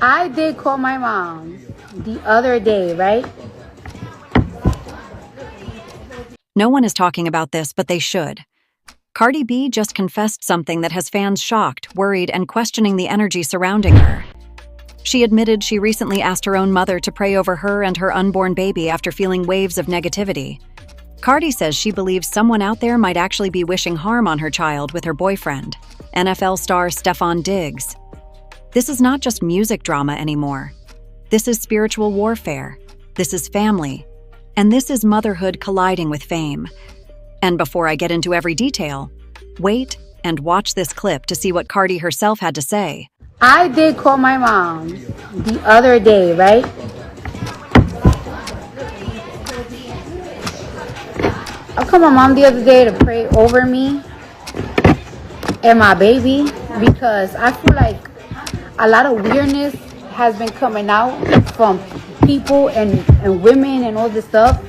I did call my mom the other day, right? No one is talking about this, but they should. Cardi B just confessed something that has fans shocked, worried, and questioning the energy surrounding her. She admitted she recently asked her own mother to pray over her and her unborn baby after feeling waves of negativity. Cardi says she believes someone out there might actually be wishing harm on her child with her boyfriend, NFL star Stefon Diggs. This is not just music drama anymore. This is spiritual warfare. This is family. And this is motherhood colliding with fame. And before I get into every detail, wait and watch this clip to see what Cardi herself had to say. I did call my mom the other day, right? I called my mom the other day to pray over me and my baby because I feel like a lot of weirdness has been coming out from people and women and all this stuff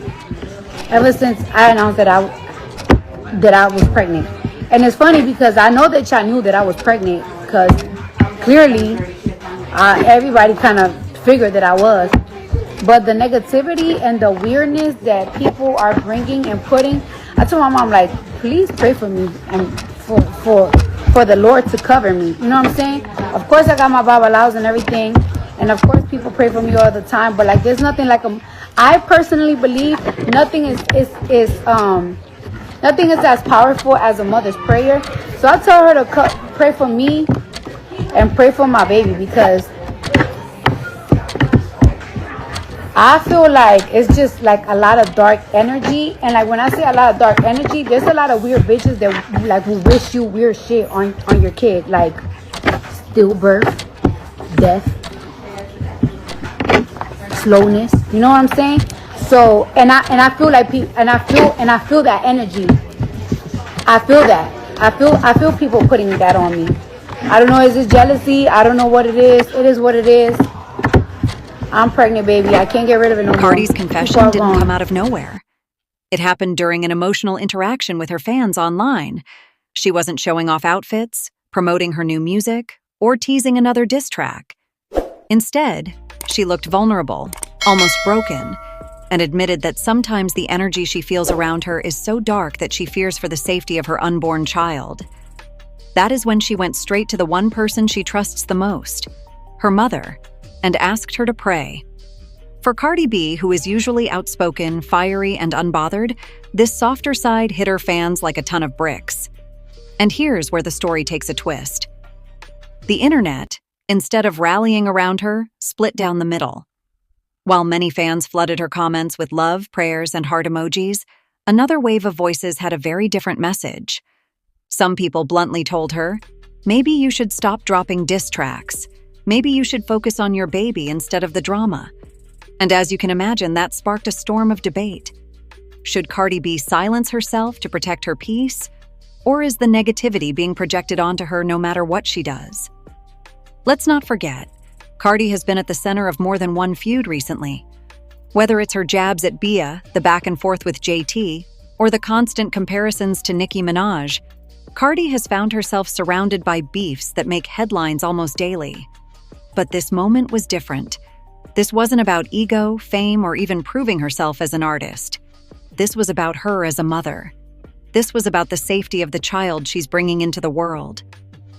ever since I announced that I was pregnant. And it's funny because I know that y'all knew that I was pregnant because clearly everybody kind of figured that I was. But the negativity and the weirdness that people are bringing and putting, I told my mom, like, please pray for me and for the Lord to cover me. You know what I'm saying? Of course, I got my Babalaos and everything. And of course, people pray for me all the time. But like, there's nothing like I personally believe nothing is as powerful as a mother's prayer. So I tell her to pray for me and pray for my baby because I feel like it's just like a lot of dark energy. And like when I say a lot of dark energy, there's a lot of weird bitches that like will wish you weird shit on your kid, like stillbirth, death, slowness. You know what I'm saying? So and I feel like I feel that energy. I feel that. I feel people putting that on me. I don't know, is it jealousy? I don't know what it is. It is what it is. I'm pregnant, baby. I can't get rid of it no more. Cardi's confession didn't come out of nowhere. It happened during an emotional interaction with her fans online. She wasn't showing off outfits, promoting her new music, or teasing another diss track. Instead, she looked vulnerable, almost broken, and admitted that sometimes the energy she feels around her is so dark that she fears for the safety of her unborn child. That is when she went straight to the one person she trusts the most, her mother, and asked her to pray. For Cardi B, who is usually outspoken, fiery, and unbothered, this softer side hit her fans like a ton of bricks. And here's where the story takes a twist. The internet, instead of rallying around her, split down the middle. While many fans flooded her comments with love, prayers, and heart emojis, another wave of voices had a very different message. Some people bluntly told her, maybe you should stop dropping diss tracks. Maybe you should focus on your baby instead of the drama. And as you can imagine, that sparked a storm of debate. Should Cardi B silence herself to protect her peace? Or is the negativity being projected onto her no matter what she does? Let's not forget, Cardi has been at the center of more than one feud recently. Whether it's her jabs at Bia, the back and forth with JT, or the constant comparisons to Nicki Minaj, Cardi has found herself surrounded by beefs that make headlines almost daily. But this moment was different. This wasn't about ego, fame, or even proving herself as an artist. This was about her as a mother. This was about the safety of the child she's bringing into the world.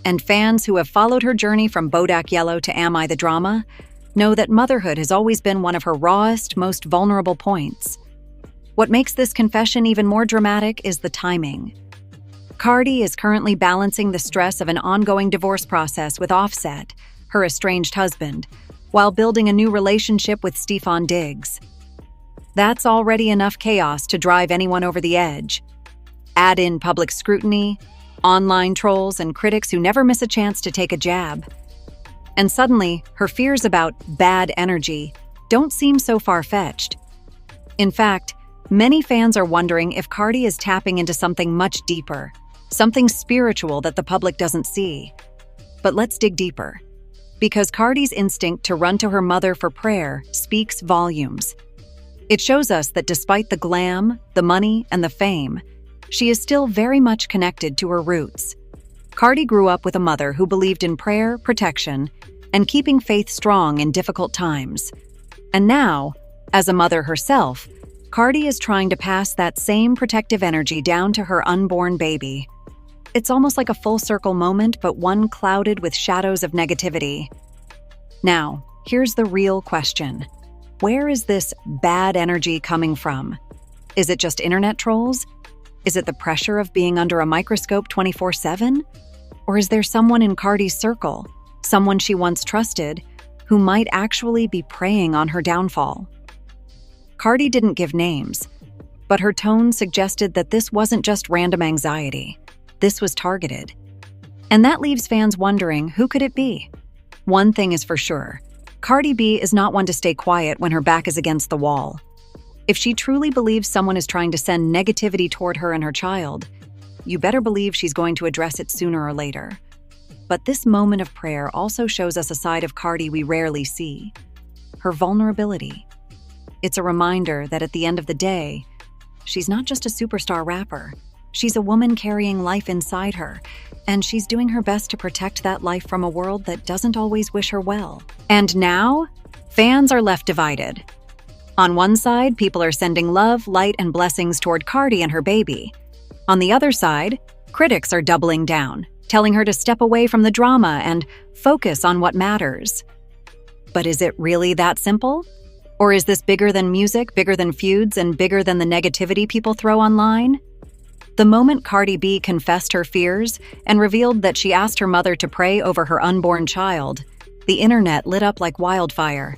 And fans who have followed her journey from Bodak Yellow to Am I the Drama know that motherhood has always been one of her rawest, most vulnerable points. What makes this confession even more dramatic is the timing. Cardi is currently balancing the stress of an ongoing divorce process with Offset, her estranged husband, while building a new relationship with Stefon Diggs. That's already enough chaos to drive anyone over the edge. Add in public scrutiny, online trolls, and critics who never miss a chance to take a jab. And suddenly, her fears about bad energy don't seem so far-fetched. In fact, many fans are wondering if Cardi is tapping into something much deeper, something spiritual that the public doesn't see. But let's dig deeper. Because Cardi's instinct to run to her mother for prayer speaks volumes. It shows us that despite the glam, the money, and the fame, she is still very much connected to her roots. Cardi grew up with a mother who believed in prayer, protection, and keeping faith strong in difficult times. And now, as a mother herself, Cardi is trying to pass that same protective energy down to her unborn baby. It's almost like a full circle moment, but one clouded with shadows of negativity. Now, here's the real question. Where is this bad energy coming from? Is it just internet trolls? Is it the pressure of being under a microscope 24/7? Or is there someone in Cardi's circle, someone she once trusted, who might actually be preying on her downfall? Cardi didn't give names, but her tone suggested that this wasn't just random anxiety. This was targeted. And that leaves fans wondering, who could it be? One thing is for sure. Cardi B is not one to stay quiet when her back is against the wall. If she truly believes someone is trying to send negativity toward her and her child, you better believe she's going to address it sooner or later. But this moment of prayer also shows us a side of Cardi we rarely see: her vulnerability. It's a reminder that at the end of the day, she's not just a superstar rapper. She's a woman carrying life inside her, and she's doing her best to protect that life from a world that doesn't always wish her well. And now, fans are left divided. On one side, people are sending love, light, and blessings toward Cardi and her baby. On the other side, critics are doubling down, telling her to step away from the drama and focus on what matters. But is it really that simple? Or is this bigger than music, bigger than feuds, and bigger than the negativity people throw online? The moment Cardi B confessed her fears and revealed that she asked her mother to pray over her unborn child, the internet lit up like wildfire.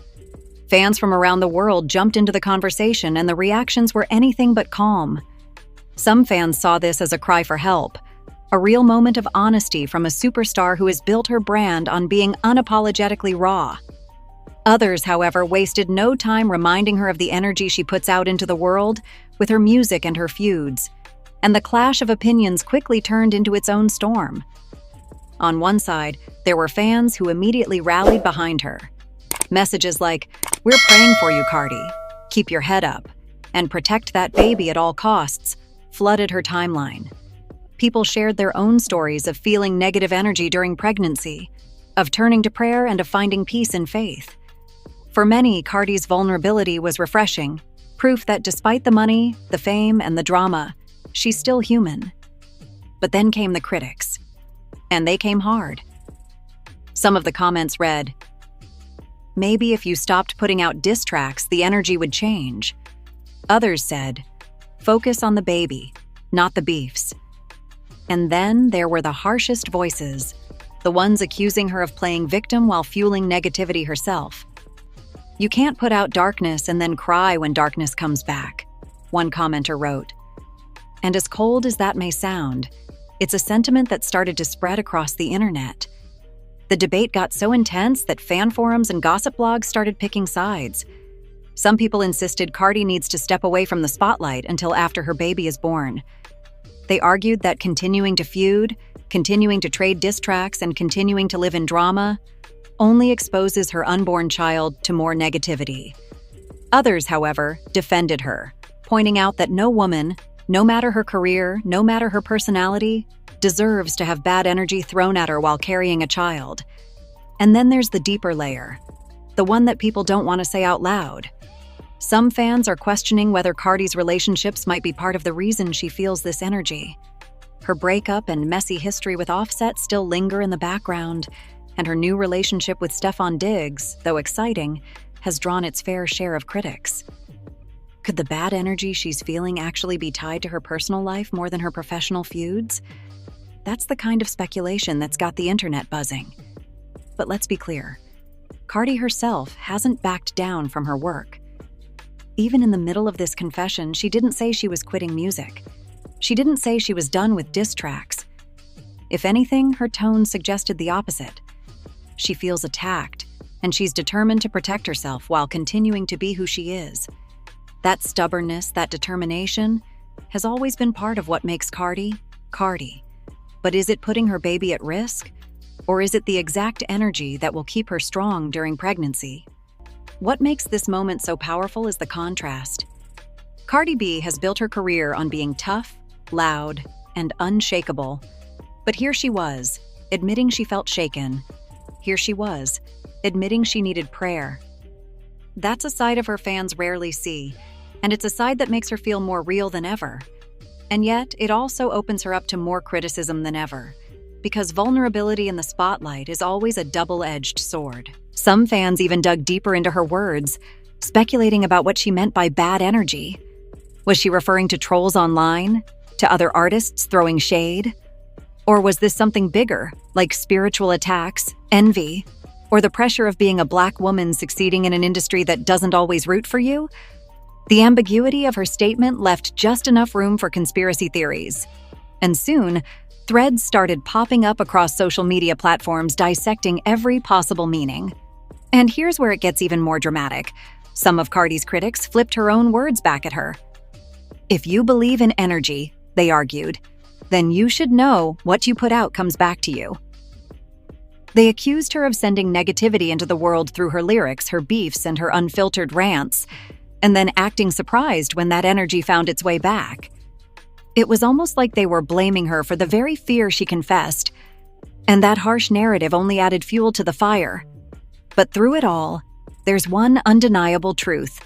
Fans from around the world jumped into the conversation, and the reactions were anything but calm. Some fans saw this as a cry for help, a real moment of honesty from a superstar who has built her brand on being unapologetically raw. Others, however, wasted no time reminding her of the energy she puts out into the world with her music and her feuds, and the clash of opinions quickly turned into its own storm. On one side, there were fans who immediately rallied behind her. Messages like, "We're praying for you, Cardi. Keep your head up," and "Protect that baby at all costs," flooded her timeline. People shared their own stories of feeling negative energy during pregnancy, of turning to prayer, and of finding peace in faith. For many, Cardi's vulnerability was refreshing, proof that despite the money, the fame, and the drama, she's still human. But then came the critics, and they came hard. Some of the comments read, "Maybe if you stopped putting out diss tracks, the energy would change." Others said, "Focus on the baby, not the beefs." And then there were the harshest voices, the ones accusing her of playing victim while fueling negativity herself. "You can't put out darkness and then cry when darkness comes back," one commenter wrote. And as cold as that may sound, it's a sentiment that started to spread across the internet. The debate got so intense that fan forums and gossip blogs started picking sides. Some people insisted Cardi needs to step away from the spotlight until after her baby is born. They argued that continuing to feud, continuing to trade diss tracks, and continuing to live in drama only exposes her unborn child to more negativity. Others, however, defended her, pointing out that no woman, no matter her career, no matter her personality, deserves to have bad energy thrown at her while carrying a child. And then there's the deeper layer, the one that people don't want to say out loud. Some fans are questioning whether Cardi's relationships might be part of the reason she feels this energy. Her breakup and messy history with Offset still linger in the background, and her new relationship with Stefon Diggs, though exciting, has drawn its fair share of critics. Could the bad energy she's feeling actually be tied to her personal life more than her professional feuds? That's the kind of speculation that's got the internet buzzing. But let's be clear, Cardi herself hasn't backed down from her work. Even in the middle of this confession, she didn't say she was quitting music. She didn't say she was done with diss tracks. If anything, her tone suggested the opposite. She feels attacked, and she's determined to protect herself while continuing to be who she is. That stubbornness, that determination, has always been part of what makes Cardi, Cardi. But is it putting her baby at risk? Or is it the exact energy that will keep her strong during pregnancy? What makes this moment so powerful is the contrast. Cardi B has built her career on being tough, loud, and unshakable. But here she was, admitting she felt shaken. Here she was, admitting she needed prayer. That's a side of her fans rarely see, and it's a side that makes her feel more real than ever. And yet, it also opens her up to more criticism than ever, because vulnerability in the spotlight is always a double-edged sword. Some fans even dug deeper into her words, speculating about what she meant by bad energy. Was she referring to trolls online? To other artists throwing shade? Or was this something bigger, like spiritual attacks, envy, or the pressure of being a Black woman succeeding in an industry that doesn't always root for you? The ambiguity of her statement left just enough room for conspiracy theories. And soon, threads started popping up across social media platforms dissecting every possible meaning. And here's where it gets even more dramatic. Some of Cardi's critics flipped her own words back at her. If you believe in energy, they argued, then you should know what you put out comes back to you. They accused her of sending negativity into the world through her lyrics, her beefs, and her unfiltered rants, and then acting surprised when that energy found its way back. It was almost like they were blaming her for the very fear she confessed, and that harsh narrative only added fuel to the fire. But through it all, there's one undeniable truth.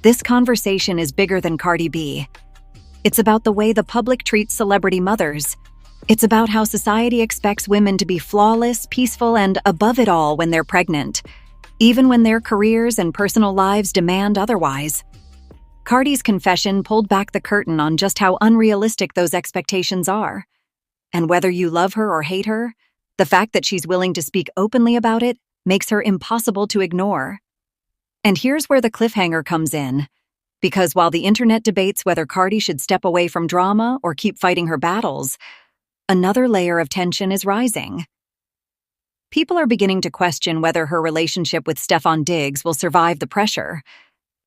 This conversation is bigger than Cardi B. It's about the way the public treats celebrity mothers. It's about how society expects women to be flawless, peaceful, and above it all when they're pregnant, even when their careers and personal lives demand otherwise. Cardi's confession pulled back the curtain on just how unrealistic those expectations are. And whether you love her or hate her, the fact that she's willing to speak openly about it makes her impossible to ignore. And here's where the cliffhanger comes in. Because while the internet debates whether Cardi should step away from drama or keep fighting her battles, another layer of tension is rising. People are beginning to question whether her relationship with Stefon Diggs will survive the pressure,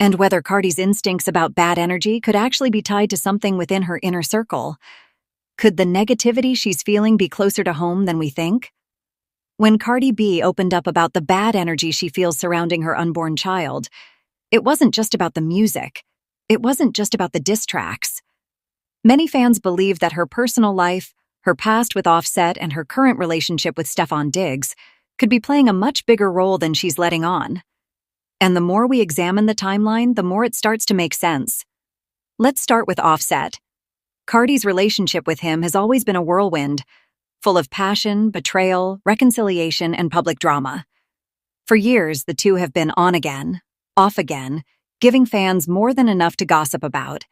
and whether Cardi's instincts about bad energy could actually be tied to something within her inner circle. Could the negativity she's feeling be closer to home than we think? When Cardi B opened up about the bad energy she feels surrounding her unborn child, it wasn't just about the music. It wasn't just about the diss tracks. Many fans believe that her personal life, her past with Offset, and her current relationship with Stefon Diggs could be playing a much bigger role than she's letting on. And the more we examine the timeline, the more it starts to make sense. Let's start with Offset. Cardi's relationship with him has always been a whirlwind, full of passion, betrayal, reconciliation, and public drama. For years, the two have been on again, off again, giving fans more than enough to gossip about.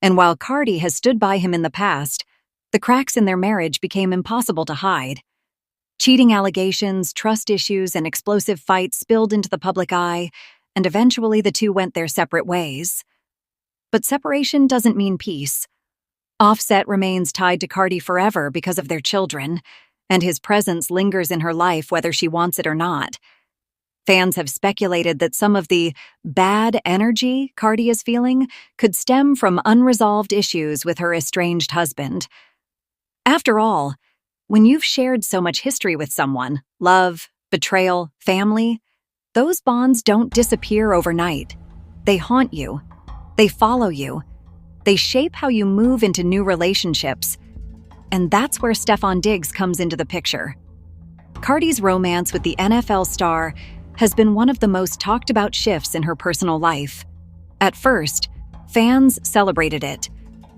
And while Cardi has stood by him in the past, the cracks in their marriage became impossible to hide. Cheating allegations, trust issues, and explosive fights spilled into the public eye, and eventually the two went their separate ways. But separation doesn't mean peace. Offset remains tied to Cardi forever because of their children, and his presence lingers in her life whether she wants it or not. Fans have speculated that some of the bad energy Cardi is feeling could stem from unresolved issues with her estranged husband. After all, when you've shared so much history with someone, love, betrayal, family, those bonds don't disappear overnight. They haunt you. They follow you. They shape how you move into new relationships. And that's where Stefon Diggs comes into the picture. Cardi's romance with the NFL star has been one of the most talked about shifts in her personal life. At first, fans celebrated it.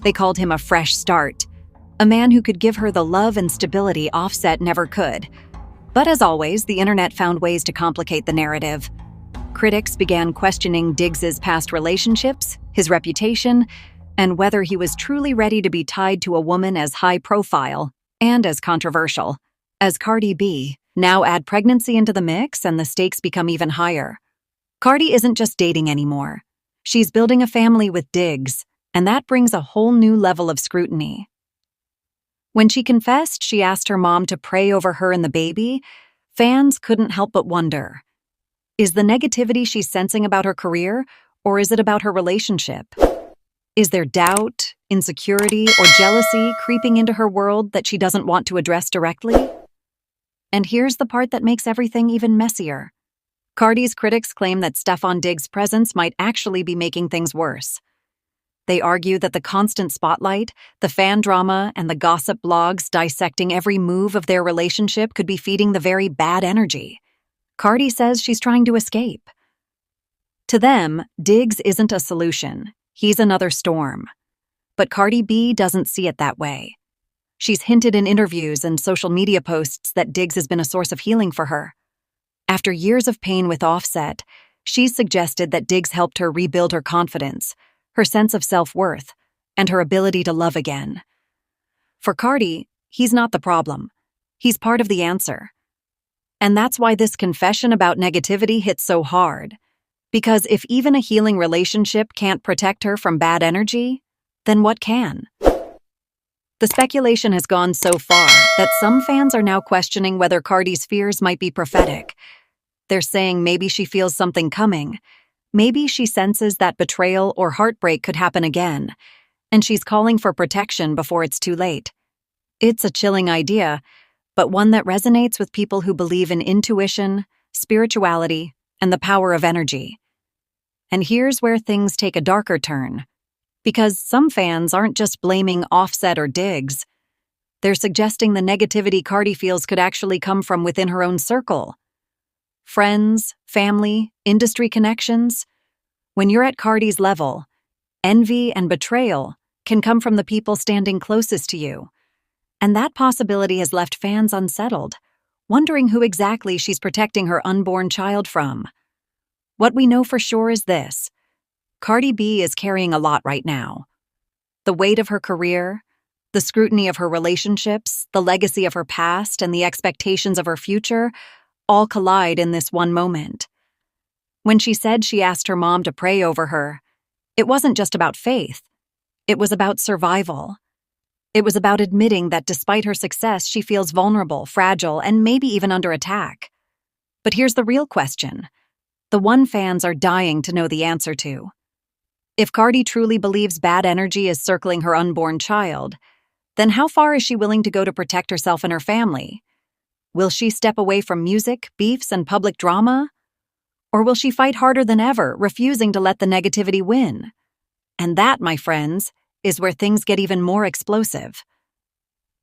They called him a fresh start, a man who could give her the love and stability Offset never could. But as always, the internet found ways to complicate the narrative. Critics began questioning Diggs's past relationships, his reputation, and whether he was truly ready to be tied to a woman as high-profile and as controversial as Cardi B. Now add pregnancy into the mix and the stakes become even higher. Cardi isn't just dating anymore. She's building a family with Diggs, and that brings a whole new level of scrutiny. When she confessed she asked her mom to pray over her and the baby, fans couldn't help but wonder, is the negativity she's sensing about her career, or is it about her relationship? Is there doubt, insecurity, or jealousy creeping into her world that she doesn't want to address directly? And here's the part that makes everything even messier. Cardi's critics claim that Stefon Diggs' presence might actually be making things worse. They argue that the constant spotlight, the fan drama, and the gossip blogs dissecting every move of their relationship could be feeding the very bad energy. Cardi says she's trying to escape. To them, Diggs isn't a solution. He's another storm. But Cardi B doesn't see it that way. She's hinted in interviews and social media posts that Diggs has been a source of healing for her. After years of pain with Offset, she's suggested that Diggs helped her rebuild her confidence, her sense of self-worth, and her ability to love again. For Cardi, he's not the problem. He's part of the answer. And that's why this confession about negativity hits so hard. Because if even a healing relationship can't protect her from bad energy, then what can? The speculation has gone so far that some fans are now questioning whether Cardi's fears might be prophetic. They're saying maybe she feels something coming. Maybe she senses that betrayal or heartbreak could happen again, and she's calling for protection before it's too late. It's a chilling idea, but one that resonates with people who believe in intuition, spirituality, and the power of energy. And here's where things take a darker turn. Because some fans aren't just blaming Offset or Diggs. They're suggesting the negativity Cardi feels could actually come from within her own circle. Friends, family, industry connections. When you're at Cardi's level, envy and betrayal can come from the people standing closest to you. And that possibility has left fans unsettled, wondering who exactly she's protecting her unborn child from. What we know for sure is this. Cardi B is carrying a lot right now. The weight of her career, the scrutiny of her relationships, the legacy of her past, and the expectations of her future all collide in this one moment. When she said she asked her mom to pray over her, it wasn't just about faith. It was about survival. It was about admitting that despite her success, she feels vulnerable, fragile, and maybe even under attack. But here's the real question, the one fans are dying to know the answer to. If Cardi truly believes bad energy is circling her unborn child, then how far is she willing to go to protect herself and her family? Will she step away from music, beefs, and public drama? Or will she fight harder than ever, refusing to let the negativity win? And that, my friends, is where things get even more explosive.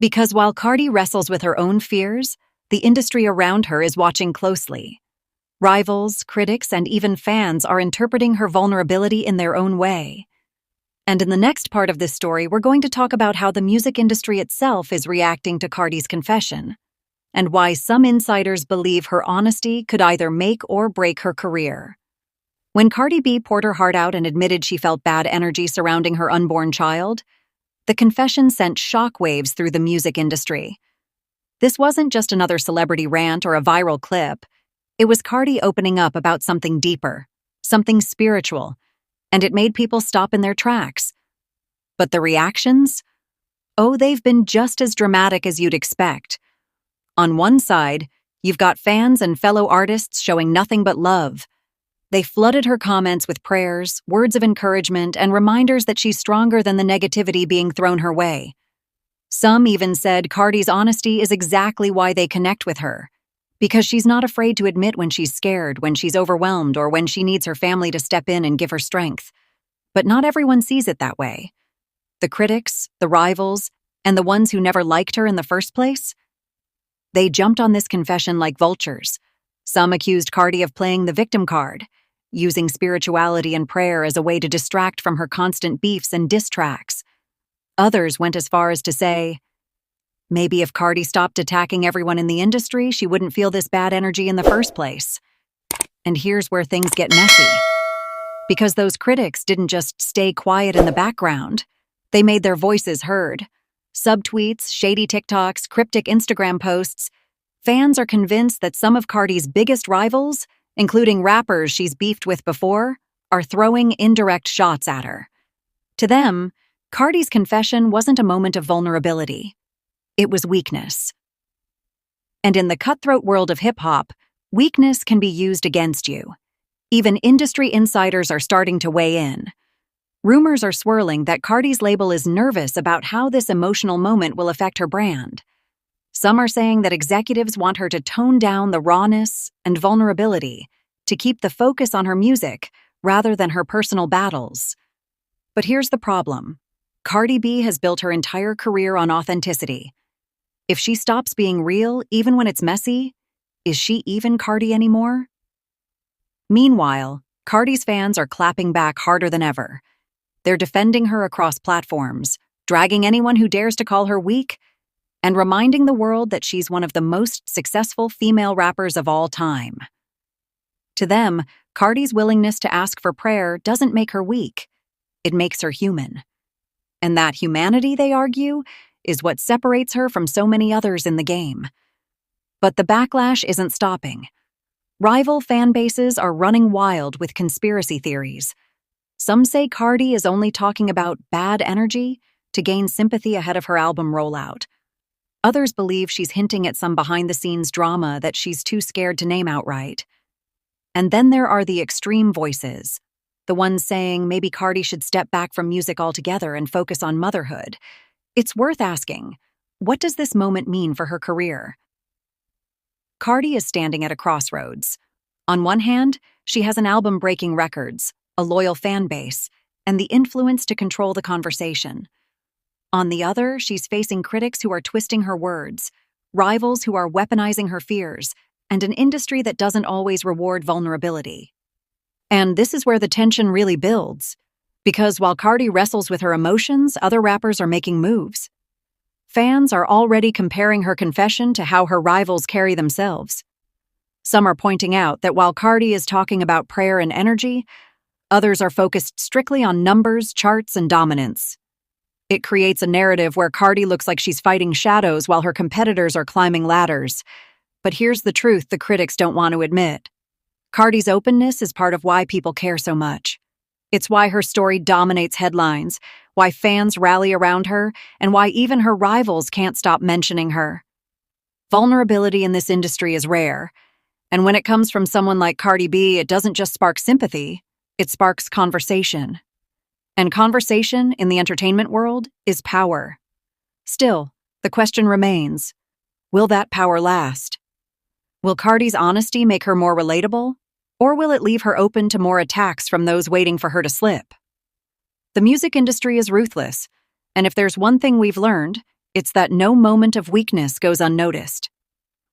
Because while Cardi wrestles with her own fears, the industry around her is watching closely. Rivals, critics, and even fans are interpreting her vulnerability in their own way. And in the next part of this story, we're going to talk about how the music industry itself is reacting to Cardi's confession, and why some insiders believe her honesty could either make or break her career. When Cardi B poured her heart out and admitted she felt bad energy surrounding her unborn child, the confession sent shockwaves through the music industry. This wasn't just another celebrity rant or a viral clip. It was Cardi opening up about something deeper, something spiritual, and it made people stop in their tracks. But the reactions? Oh, they've been just as dramatic as you'd expect. On one side, you've got fans and fellow artists showing nothing but love. They flooded her comments with prayers, words of encouragement, and reminders that she's stronger than the negativity being thrown her way. Some even said Cardi's honesty is exactly why they connect with her, because she's not afraid to admit when she's scared, when she's overwhelmed, or when she needs her family to step in and give her strength. But not everyone sees it that way. The critics, the rivals, and the ones who never liked her in the first place? They jumped on this confession like vultures. Some accused Cardi of playing the victim card, using spirituality and prayer as a way to distract from her constant beefs and diss tracks. Others went as far as to say, maybe if Cardi stopped attacking everyone in the industry, she wouldn't feel this bad energy in the first place. And here's where things get messy. Because those critics didn't just stay quiet in the background. They made their voices heard. Subtweets, shady TikToks, cryptic Instagram posts. Fans are convinced that some of Cardi's biggest rivals, including rappers she's beefed with before, are throwing indirect shots at her. To them, Cardi's confession wasn't a moment of vulnerability. It was weakness. And in the cutthroat world of hip-hop, weakness can be used against you. Even industry insiders are starting to weigh in. Rumors are swirling that Cardi's label is nervous about how this emotional moment will affect her brand. Some are saying that executives want her to tone down the rawness and vulnerability to keep the focus on her music rather than her personal battles. But here's the problem. Cardi B has built her entire career on authenticity. If she stops being real, even when it's messy, is she even Cardi anymore? Meanwhile, Cardi's fans are clapping back harder than ever. They're defending her across platforms, dragging anyone who dares to call her weak, and reminding the world that she's one of the most successful female rappers of all time. To them, Cardi's willingness to ask for prayer doesn't make her weak. It makes her human. And that humanity, they argue, is what separates her from so many others in the game. But the backlash isn't stopping. Rival fan bases are running wild with conspiracy theories. Some say Cardi is only talking about bad energy to gain sympathy ahead of her album rollout. Others believe she's hinting at some behind-the-scenes drama that she's too scared to name outright. And then there are the extreme voices, the ones saying maybe Cardi should step back from music altogether and focus on motherhood. It's worth asking, what does this moment mean for her career? Cardi is standing at a crossroads. On one hand, she has an album breaking records, a loyal fan base, and the influence to control the conversation. On the other, she's facing critics who are twisting her words, rivals who are weaponizing her fears, and an industry that doesn't always reward vulnerability. And this is where the tension really builds, because while Cardi wrestles with her emotions, other rappers are making moves. Fans are already comparing her confession to how her rivals carry themselves. Some are pointing out that while Cardi is talking about prayer and energy, others are focused strictly on numbers, charts, and dominance. It creates a narrative where Cardi looks like she's fighting shadows while her competitors are climbing ladders. But here's the truth the critics don't want to admit. Cardi's openness is part of why people care so much. It's why her story dominates headlines, why fans rally around her, and why even her rivals can't stop mentioning her. Vulnerability in this industry is rare, and when it comes from someone like Cardi B, it doesn't just spark sympathy, it sparks conversation. And conversation in the entertainment world is power. Still, the question remains, will that power last? Will Cardi's honesty make her more relatable, or will it leave her open to more attacks from those waiting for her to slip? The music industry is ruthless, and if there's one thing we've learned, it's that no moment of weakness goes unnoticed.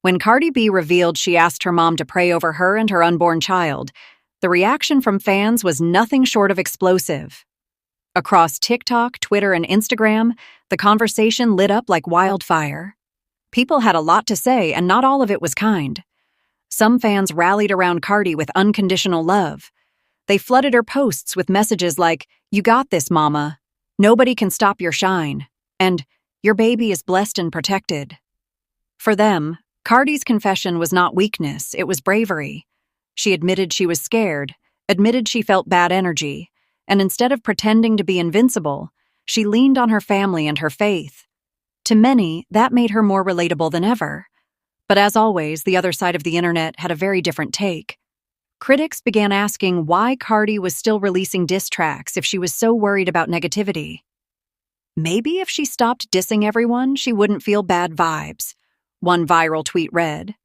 When Cardi B revealed she asked her mom to pray over her and her unborn child, the reaction from fans was nothing short of explosive. Across TikTok, Twitter, and Instagram, the conversation lit up like wildfire. People had a lot to say, and not all of it was kind. Some fans rallied around Cardi with unconditional love. They flooded her posts with messages like, "You got this, mama. Nobody can stop your shine." And, "Your baby is blessed and protected." For them, Cardi's confession was not weakness, it was bravery. She admitted she was scared, admitted she felt bad energy, and instead of pretending to be invincible, she leaned on her family and her faith. To many, that made her more relatable than ever. But as always, the other side of the internet had a very different take. Critics began asking why Cardi was still releasing diss tracks if she was so worried about negativity. Maybe if she stopped dissing everyone, she wouldn't feel bad vibes, one viral tweet read.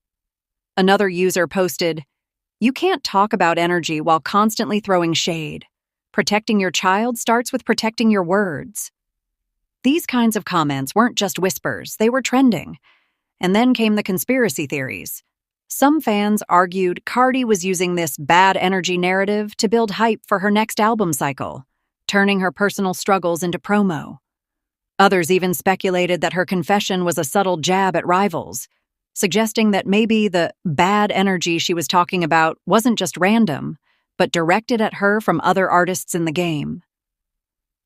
Another user posted, "You can't talk about energy while constantly throwing shade. Protecting your child starts with protecting your words." These kinds of comments weren't just whispers, they were trending. And then came the conspiracy theories. Some fans argued Cardi was using this bad energy narrative to build hype for her next album cycle, turning her personal struggles into promo. Others even speculated that her confession was a subtle jab at rivals, suggesting that maybe the bad energy she was talking about wasn't just random, but directed at her from other artists in the game.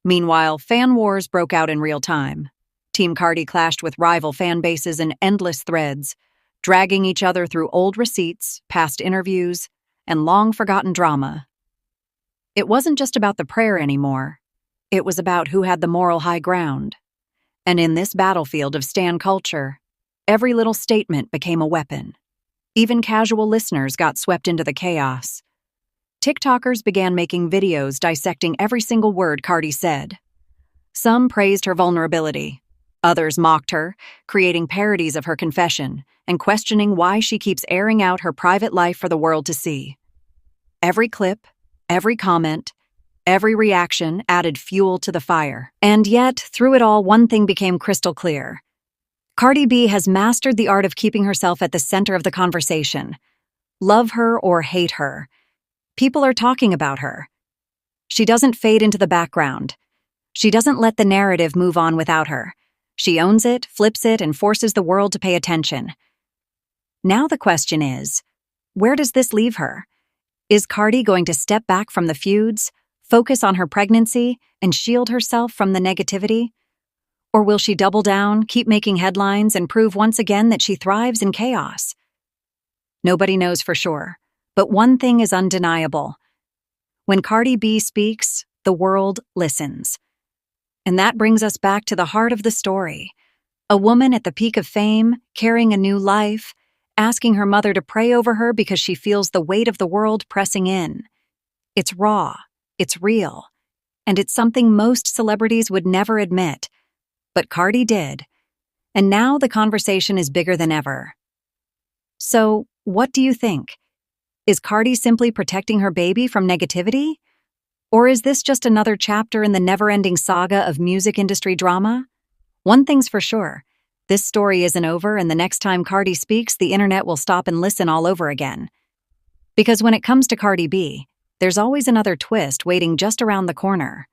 Meanwhile, fan wars broke out in real time. Team Cardi clashed with rival fan bases in endless threads, dragging each other through old receipts, past interviews, and long-forgotten drama. It wasn't just about the prayer anymore. It was about who had the moral high ground. And in this battlefield of stan culture, every little statement became a weapon. Even casual listeners got swept into the chaos. TikTokers began making videos dissecting every single word Cardi said. Some praised her vulnerability. Others mocked her, creating parodies of her confession and questioning why she keeps airing out her private life for the world to see. Every clip, every comment, every reaction added fuel to the fire. And yet, through it all, one thing became crystal clear. Cardi B has mastered the art of keeping herself at the center of the conversation. Love her or hate her, people are talking about her. She doesn't fade into the background. She doesn't let the narrative move on without her. She owns it, flips it, and forces the world to pay attention. Now the question is, where does this leave her? Is Cardi going to step back from the feuds, focus on her pregnancy, and shield herself from the negativity? Or will she double down, keep making headlines, and prove once again that she thrives in chaos? Nobody knows for sure, but one thing is undeniable. When Cardi B speaks, the world listens. And that brings us back to the heart of the story. A woman at the peak of fame, carrying a new life, asking her mother to pray over her because she feels the weight of the world pressing in. It's raw, it's real, and it's something most celebrities would never admit. But Cardi did. And now the conversation is bigger than ever. So, what do you think? Is Cardi simply protecting her baby from negativity? Or is this just another chapter in the never-ending saga of music industry drama? One thing's for sure, this story isn't over, and the next time Cardi speaks, the internet will stop and listen all over again. Because when it comes to Cardi B, there's always another twist waiting just around the corner.